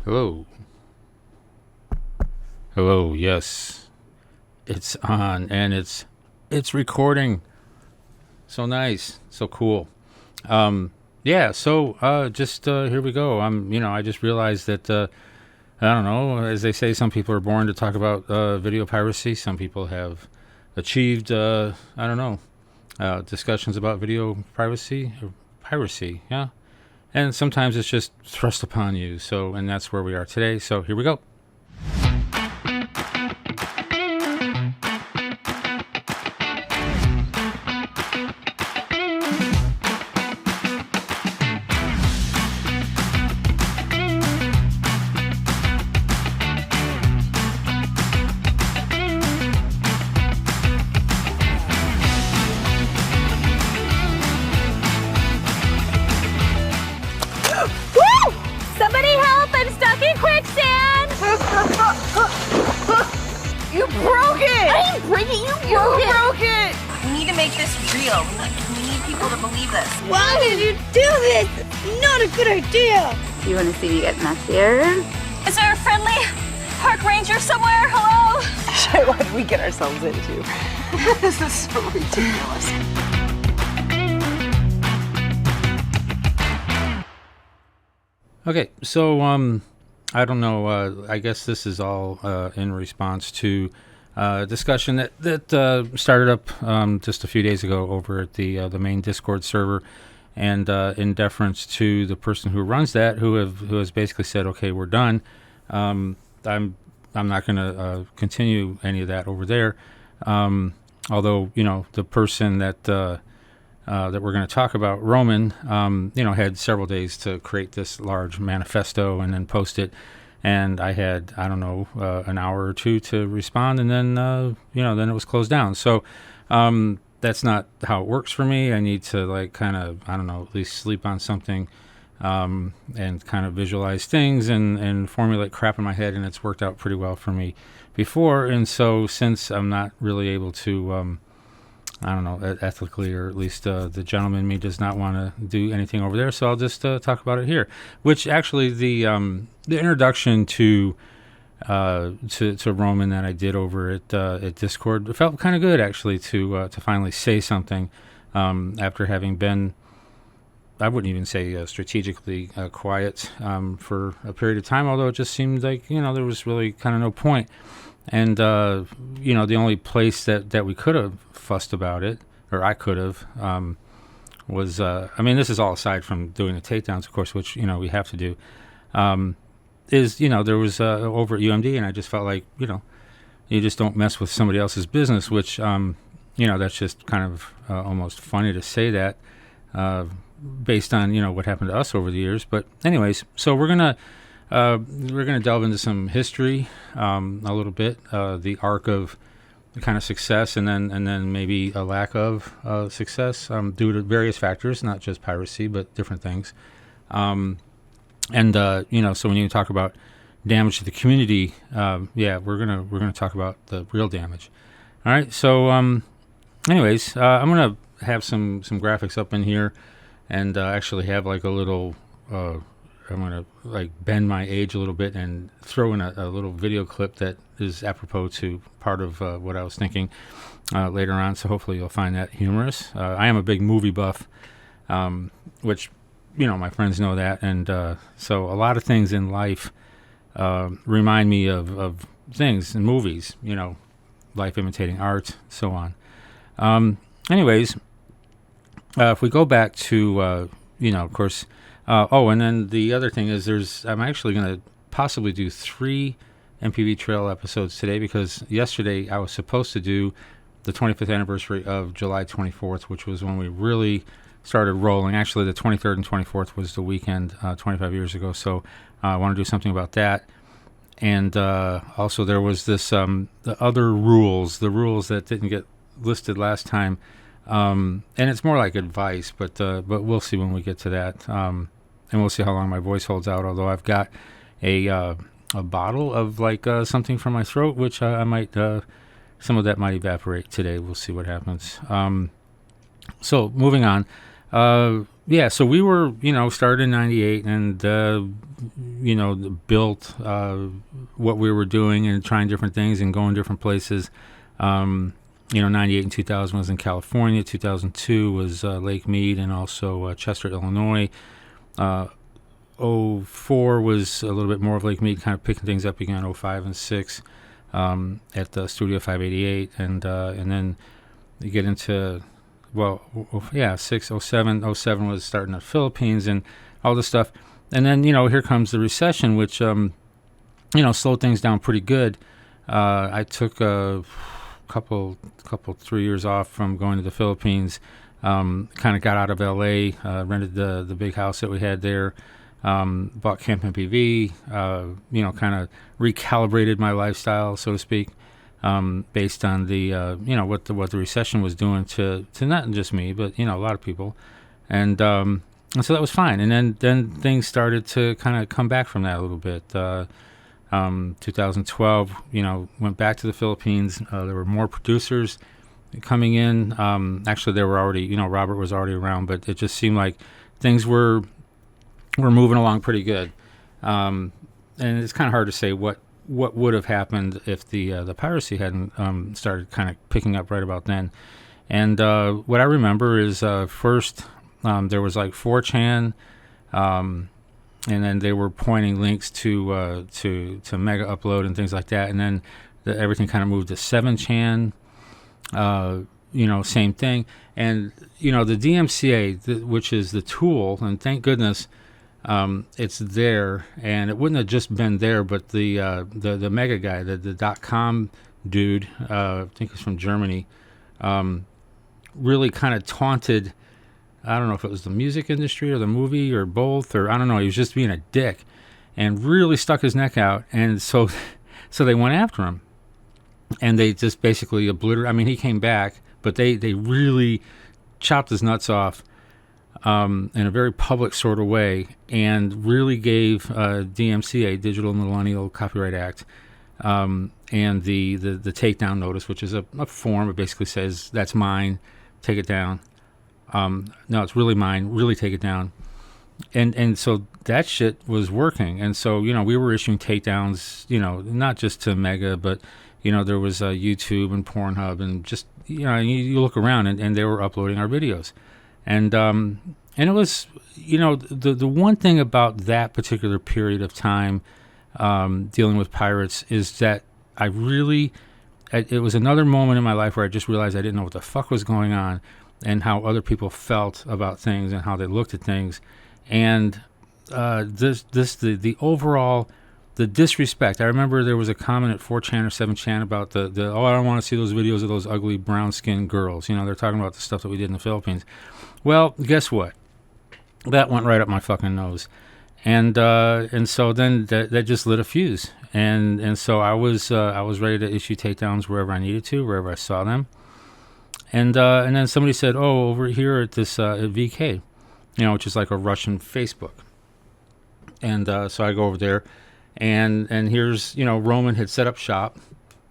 Hello. Hello, yes. It's on and it's recording. So nice. So cool. Yeah, so just here we go. I just realized that I don't know, as they say, some people are born to talk about video piracy. Some people have achieved I don't know, discussions about video privacy or piracy, yeah. And sometimes it's just thrust upon you. So, and that's where we are today. So, here we go. Woo! Somebody help! I'm stuck in quicksand! You broke it! I didn't break it, you broke it! We need to make this real. We need people to believe this. Why did you do this? Not a good idea. Do you want to see me get messier? Is there a friendly park ranger somewhere? Hello? Shit, what did we get ourselves into? This is so ridiculous. Okay, so I don't know. I guess this is all in response to a discussion that started up just a few days ago over at the main Discord server, and in deference to the person who runs that, who has basically said, "Okay, we're done. I'm not going to continue any of that over there." Although the person that we're going to talk about, Roman, had several days to create this large manifesto and then post it. And I had, I don't know, an hour or two to respond, and then, then it was closed down. So that's not how it works for me. I need to, kind of, I don't know, at least sleep on something and kind of visualize things and formulate crap in my head. And it's worked out pretty well for me before. And so since I'm not really able to... I don't know, ethically, or at least the gentleman in me does not want to do anything over there, so I'll just talk about it here. Which actually, the introduction to Roman that I did over at Discord felt kind of good, actually, to finally say something after having been, I wouldn't even say strategically quiet for a period of time, although it just seemed like there was really kind of no point. And, the only place that we could have fussed about it, or I could have, was, this is all aside from doing the takedowns, of course, which, we have to do, is, there was over at UMD, and I just felt like, you just don't mess with somebody else's business, which, that's just kind of almost funny to say that based on, what happened to us over the years. But anyways, so we're going to delve into some history a little bit, the arc of the kind of success, and then maybe a lack of success due to various factors, not just piracy, but different things. So when you talk about damage to the community, we're gonna talk about the real damage. All right. So anyways, I'm gonna have some graphics up in here, and actually have like a little. I'm going to bend my age a little bit and throw in a little video clip that is apropos to part of what I was thinking later on. So hopefully you'll find that humorous. I am a big movie buff, which, my friends know that. And so a lot of things in life remind me of things in movies, life imitating art, so on. Anyways, if we go back to, of course... and then the other thing is I'm actually going to possibly do 3 MPV Trail episodes today, because yesterday I was supposed to do the 25th anniversary of July 24th, which was when we really started rolling. Actually, the 23rd and 24th was the weekend 25 years ago, so I want to do something about that. And also there was this the other rules, the rules that didn't get listed last time, and it's more like advice, but we'll see when we get to that. And we'll see how long my voice holds out, although I've got a bottle of something from my throat, which I might, some of that might evaporate today. We'll see what happens. So moving on, Yeah, so we were, started in 98 and, built what we were doing and trying different things and going different places. 98 and 2000 was in California. 2002 was Lake Mead and also Chester, Illinois. 04 was a little bit more of Lake Mead, kind of picking things up again. 05 and 6 at the Studio 588. And then you get into... Well, 06, 07 was starting the Philippines and all this stuff. And then, here comes the recession, which, slowed things down pretty good. I took a couple 3 years off from going to the Philippines, kind of got out of LA, rented the big house that we had there, bought Camp MPV, kind of recalibrated my lifestyle, so to speak. Based on the what the recession was doing to not just me, but a lot of people, and so that was fine. And then things started to kind of come back from that a little bit. 2012, went back to the Philippines. There were more producers coming in. Actually, there were already, Robert was already around, but it just seemed like things were moving along pretty good. And it's kind of hard to say what would have happened if the piracy hadn't started kind of picking up right about then. And what I remember is first there was like 4chan, and then they were pointing links to Mega Upload and things like that. And then everything kind of moved to 7chan, same thing. And the DMCA, which is the tool, and thank goodness. It's there, and it wouldn't have just been there, but the mega guy, the .com dude, I think he's from Germany, really kind of taunted. I don't know if it was the music industry or the movie or both, or I don't know. He was just being a dick, and really stuck his neck out, and so they went after him, and they just basically obliterated. I mean, he came back, but they really chopped his nuts off. In a very public sort of way, and really gave DMCA, Digital Millennial Copyright Act, and the takedown notice, which is a form. It basically says, that's mine, take it down. No, it's really mine, really take it down. And so that shit was working. And so, we were issuing takedowns, not just to Mega, but, there was YouTube and Pornhub and just, you look around and they were uploading our videos. And it was, the one thing about that particular period of time dealing with pirates is that it was another moment in my life where I just realized I didn't know what the fuck was going on and how other people felt about things and how they looked at things. And the overall, the disrespect. I remember there was a comment at 4chan or 7chan about I don't want to see those videos of those ugly brown-skinned girls. They're talking about the stuff that we did in the Philippines. Well, guess what? That went right up my fucking nose, and so then that just lit a fuse, and so I was ready to issue takedowns wherever I needed to, wherever I saw them, and then somebody said, "Oh, over here at this at VK, which is like a Russian Facebook," and so I go over there, and here's Roman had set up shop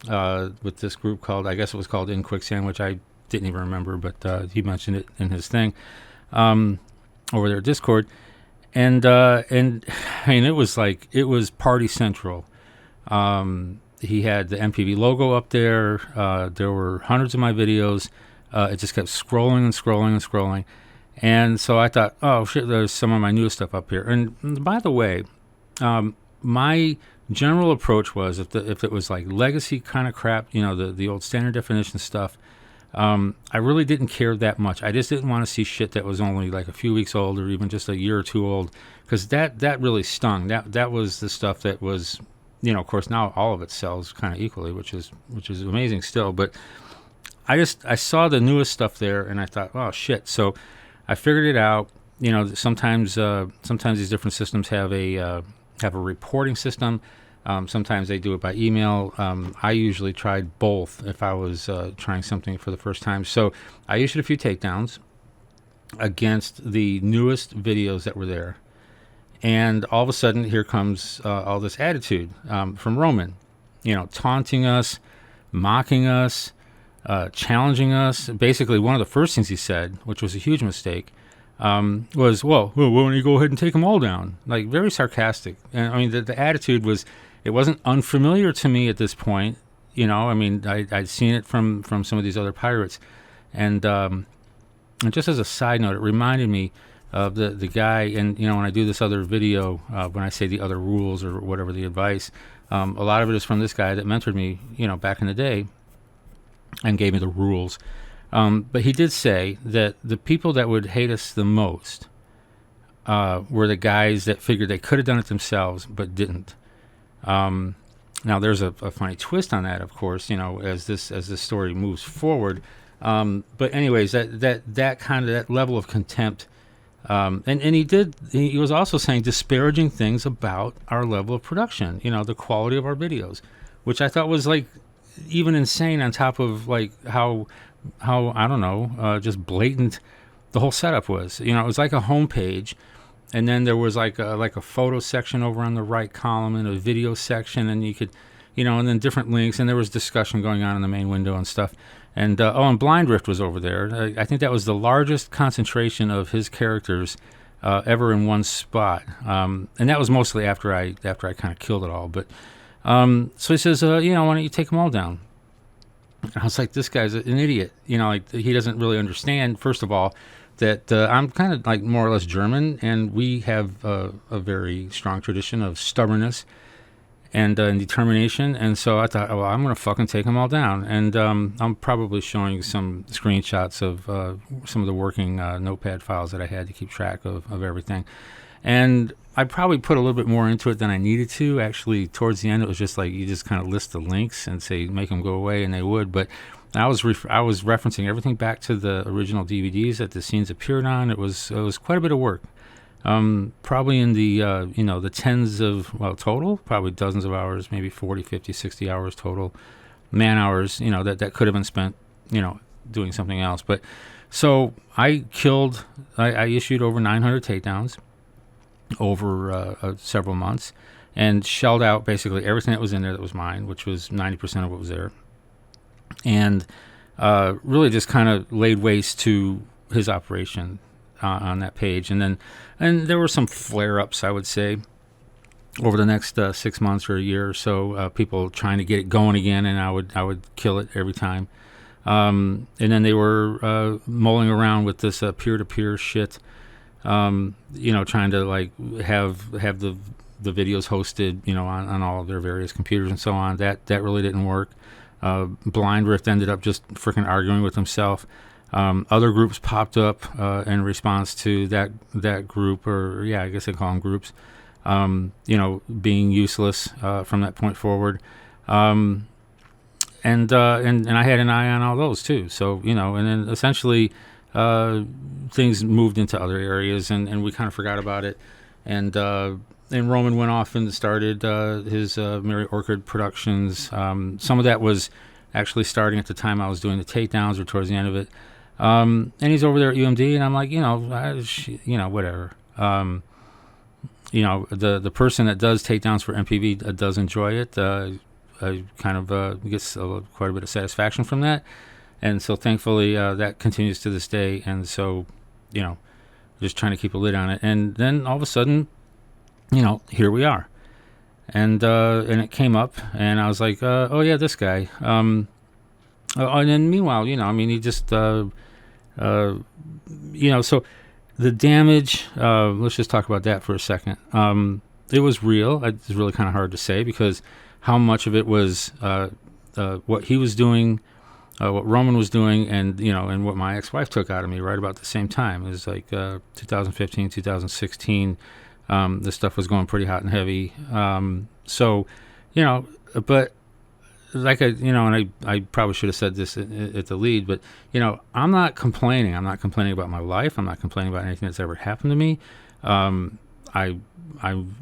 with this group called, I guess it was called In Quicksand, which I didn't even remember, but he mentioned it in his thing over there at Discord, and I mean it was party central. He had the MPV logo up there. There were hundreds of my videos. It just kept scrolling and scrolling and scrolling, and so I thought, oh shit, there's some of my newest stuff up here. And by the way, my general approach was if it was like legacy kind of crap, the old standard definition stuff. I really didn't care that much. I just didn't want to see shit that was only like a few weeks old or even just a year or two old, because that really stung. That was the stuff that was, of course now all of it sells kind of equally, which is amazing still. But I saw the newest stuff there and I thought, oh shit. So I figured it out. Sometimes these different systems have a reporting system. Sometimes they do it by email. I usually tried both if I was trying something for the first time. So I issued a few takedowns against the newest videos that were there. And all of a sudden, here comes all this attitude from Roman, taunting us, mocking us, challenging us. Basically, one of the first things he said, which was a huge mistake, was, well, why don't you go ahead and take them all down? Like, very sarcastic. And I mean, the attitude was, it wasn't unfamiliar to me at this point. You know, I mean, I'd seen it from some of these other pirates. And just as a side note, it reminded me of the guy, and, you know, when I do this other video, when I say the other rules or whatever the advice, a lot of it is from this guy that mentored me, you know, back in the day and gave me the rules. But he did say that the people that would hate us the most were the guys that figured they could have done it themselves but didn't. Now, there's a funny twist on that, of course, you know, as this story moves forward. But anyways, that kind of that level of contempt, and he was also saying disparaging things about our level of production, you know, the quality of our videos, which I thought was like even insane, on top of like how I don't know, just blatant the whole setup was. You know, it was like a homepage, and then there was like a photo section over on the right column and a video section, and you could, you know, and then different links, and there was discussion going on in the main window and stuff. And and Blind Rift was over there. I think that was the largest concentration of his characters ever in one spot, and that was mostly after I kind of killed it all. But so he says, you know, why don't you take them all down? And I was like, this guy's an idiot. You know, like, he doesn't really understand, first of all, that I'm kind of like more or less German, and we have a very strong tradition of stubbornness and determination. And so I thought, well, I'm going to fucking take them all down. And I'm probably showing some screenshots of some of the working notepad files that I had to keep track of everything. And I probably put a little bit more into it than I needed to. Actually, towards the end, it was just like you just kind of list the links and say make them go away, and they would. But I was referencing everything back to the original DVDs that the scenes appeared on. It was quite a bit of work. Probably in the you know, the tens of, well, total, probably dozens of hours, maybe 40, 50, 60 hours total, man hours, you know, that could have been spent, you know, doing something else. But so I issued over 900 takedowns over several months, and shelled out basically everything that was in there that was mine, which was 90% of what was there, and really just kind of laid waste to his operation on that page. And there were some flare-ups, I would say, over the next 6 months or a year or so, people trying to get it going again, and I would kill it every time. And then they were mulling around with this peer-to-peer shit, you know, trying to like have the videos hosted, you know, on all of their various computers and so on. That really didn't work. Blind Rift ended up just freaking arguing with himself. Other groups popped up in response to that group, or yeah, I guess they call them groups, you know, being useless from that point forward. And I had an eye on all those too. So, you know, and then essentially things moved into other areas, and we kind of forgot about it. And Roman went off and started his Mary Orchid Productions. Some of that was actually starting at the time I was doing the takedowns, or towards the end of it. And he's over there at UMD, and I'm like, you know, whatever. You know, the person that does takedowns for MPV does enjoy it. I kind of gets quite a bit of satisfaction from that. And so thankfully that continues to this day. And so, you know, just trying to keep a lid on it. And then all of a sudden, you know, here we are. And it came up, and I was like, oh yeah, this guy. And then meanwhile, you know, I mean, he just, you know, so the damage, let's just talk about that for a second. It was real. It's really kind of hard to say, because how much of it was what he was doing, what Roman was doing, and, you know, and what my ex-wife took out of me right about the same time. It was like 2015, 2016. This stuff was going pretty hot and heavy. So, you know, but like you know, and I probably should have said this at the lead, but, you know, I'm not complaining. I'm not complaining about my life. I'm not complaining about anything that's ever happened to me. I'm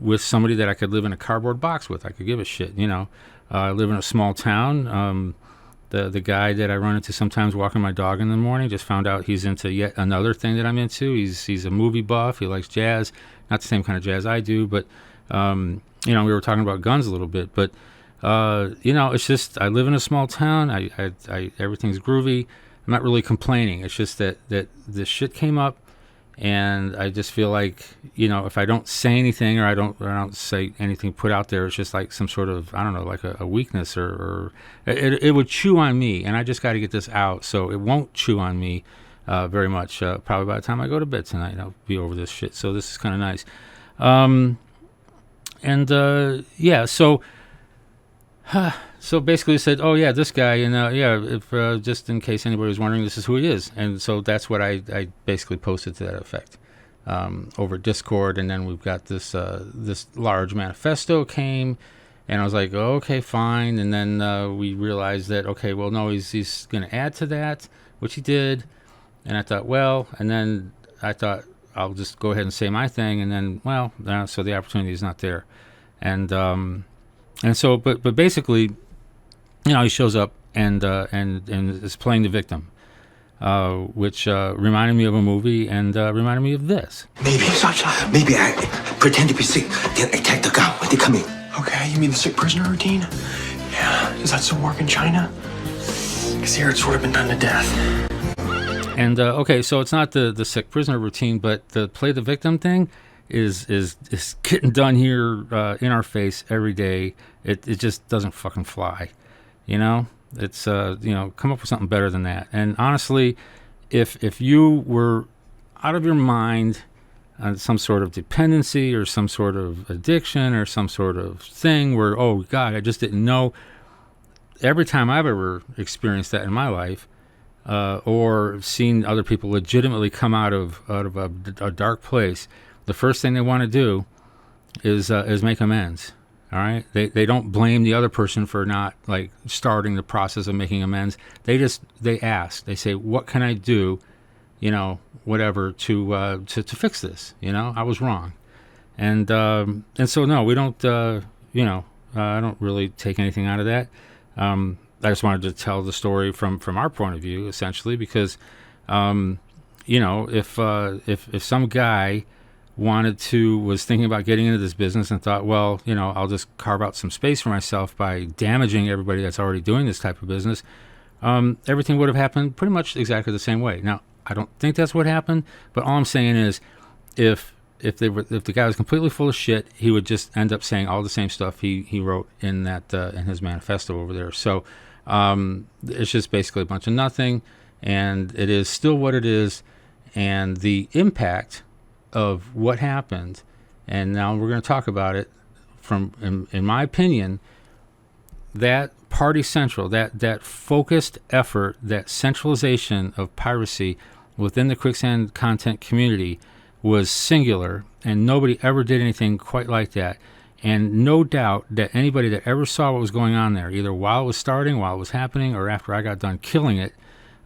with somebody that I could live in a cardboard box with. I could give a shit, you know. I live in a small town. The guy that I run into sometimes walking my dog in the morning, just found out he's into yet another thing that I'm into. He's a movie buff. He likes jazz. Not the same kind of jazz I do, but, you know, we were talking about guns a little bit. But, you know, it's just, I live in a small town. I everything's groovy. I'm not really complaining. It's just that this shit came up, And I just feel like, if I don't say anything or I don't say anything put out there, it's just like some sort of, I don't know, like a weakness or it would chew on me. And I just got to get this out so it won't chew on me very much. Probably by the time I go to bed tonight, I'll be over this shit. So this is kind of nice. So basically said, oh yeah, this guy, and if just in case anybody was wondering, this is who he is. And so that's what I basically posted to that effect over Discord. And then we've got this large manifesto came, and I was like, oh, okay, fine. And then we realized that, okay, well, no, he's going to add to that, which he did. And I thought, well, and then I thought I'll just go ahead and say my thing. And then, well, so the opportunity is not there. And so, but basically, he shows up and is playing the victim, which reminded me of a movie and reminded me of this. Maybe I pretend to be sick, then attack the gun when they come in. Okay, you mean the sick prisoner routine? Yeah, does that still work in China? Because here it's sort of been done to death. And okay, so it's not the sick prisoner routine, but the play the victim thing is getting done here in our face every day. It just doesn't fucking fly. It's come up with something better than that. And honestly, if you were out of your mind on some sort of dependency or some sort of addiction or some sort of thing where, oh God, I just didn't know. Every time I've ever experienced that in my life, or seen other people legitimately come out of a dark place, the first thing they want to do is make amends. All right, they don't blame the other person for not like starting the process of making amends. They ask. They say, "What can I do?" Whatever to fix this. I was wrong, and so no, we don't. I don't really take anything out of that. I just wanted to tell the story from our point of view, essentially, because if some guy was thinking about getting into this business and thought, well, I'll just carve out some space for myself by damaging everybody that's already doing this type of business, everything would have happened pretty much exactly the same way. Now, I don't think that's what happened, but all I'm saying is if the guy was completely full of shit, he would just end up saying all the same stuff he wrote in that in his manifesto over there. So it's just basically a bunch of nothing, and it is still what it is, and the impact of what happened, and now we're going to talk about it in my opinion, that Party Central, that focused effort, that centralization of piracy within the Quicksand content community was singular, and nobody ever did anything quite like that. And no doubt that anybody that ever saw what was going on there, either while it was starting, while it was happening, or after I got done killing it,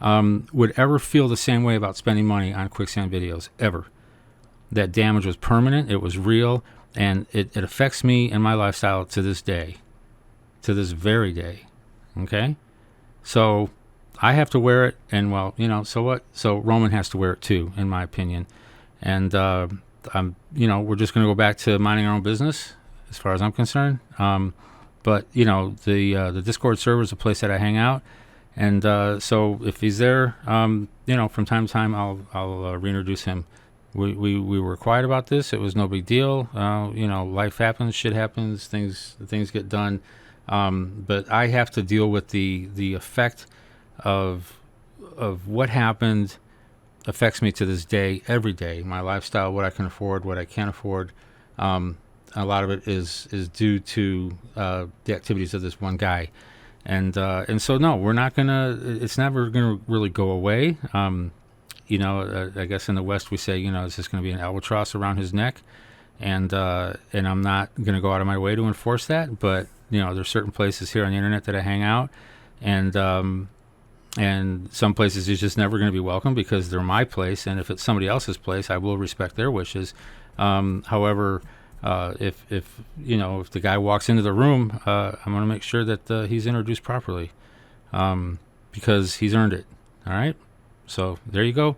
would ever feel the same way about spending money on Quicksand videos, ever. That damage was permanent, it was real, and it affects me and my lifestyle to this day, to this very day. Okay? So I have to wear it, and well, so what? So Roman has to wear it too, in my opinion. And we're just going to go back to minding our own business, as far as I'm concerned. But the Discord server is a place that I hang out, and so if he's there, from time to time, I'll reintroduce him. We were quiet about this. It was no big deal. Life happens, shit happens, things get done. But I have to deal with the effect of what happened. Affects me to this day, every day. My lifestyle, what I can afford, what I can't afford. A lot of it is due to the activities of this one guy, and so no, we're not gonna. It's never gonna really go away. I guess in the West we say, it's just going to be an albatross around his neck, and I'm not going to go out of my way to enforce that. But there's certain places here on the internet that I hang out, and some places he's just never going to be welcome because they're my place, and if it's somebody else's place, I will respect their wishes. However, if the guy walks into the room, I'm going to make sure that he's introduced properly, because he's earned it. All right. So there you go.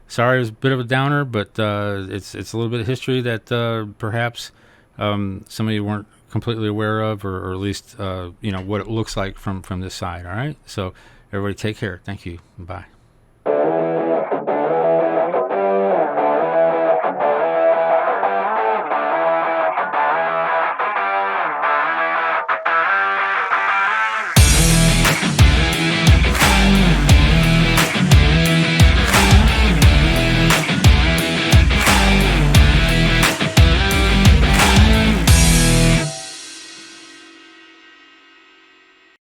Sorry, it was a bit of a downer, but it's a little bit of history that perhaps some of you weren't completely aware of, or at least what it looks like from this side. All right. So everybody, take care. Thank you. Bye.